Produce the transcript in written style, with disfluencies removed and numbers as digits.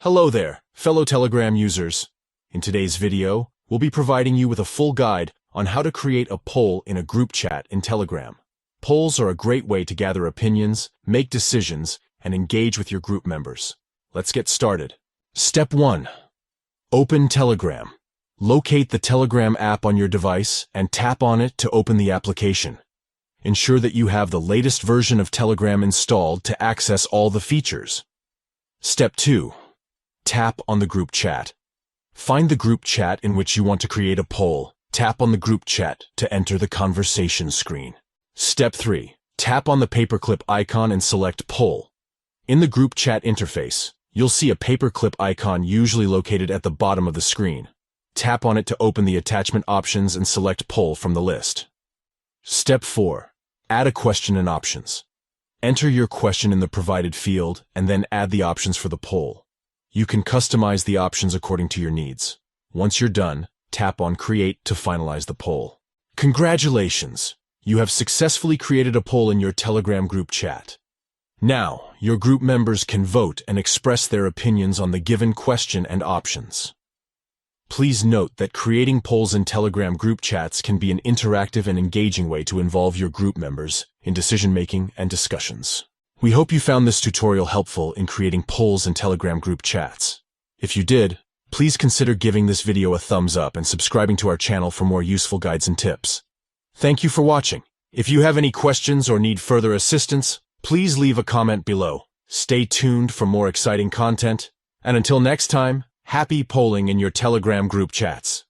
Hello there, fellow Telegram users. In today's video, we'll be providing you with a full guide on how to create a poll in a group chat in Telegram. Polls are a great way to gather opinions, make decisions, and engage with your group members. Let's get started. Step 1. Open Telegram. Locate the Telegram app on your device and tap on it to open the application. Ensure that you have the latest version of Telegram installed to access all the features. Step 2. Tap on the group chat. Find the group chat in which you want to create a poll. Tap on the group chat to enter the conversation screen. Step 3. Tap on the paperclip icon and select Poll. In the group chat interface, you'll see a paperclip icon usually located at the bottom of the screen. Tap on it to open the attachment options and select Poll from the list. Step 4. Add a question and options. Enter your question in the provided field and then add the options for the poll. You can customize the options according to your needs. Once you're done, tap on Create to finalize the poll. Congratulations! You have successfully created a poll in your Telegram group chat. Now, your group members can vote and express their opinions on the given question and options. Please note that creating polls in Telegram group chats can be an interactive and engaging way to involve your group members in decision-making and discussions. We hope you found this tutorial helpful in creating polls in Telegram group chats. If you did, please consider giving this video a thumbs up and subscribing to our channel for more useful guides and tips. Thank you for watching. If you have any questions or need further assistance, please leave a comment below. Stay tuned for more exciting content, and until next time, happy polling in your Telegram group chats.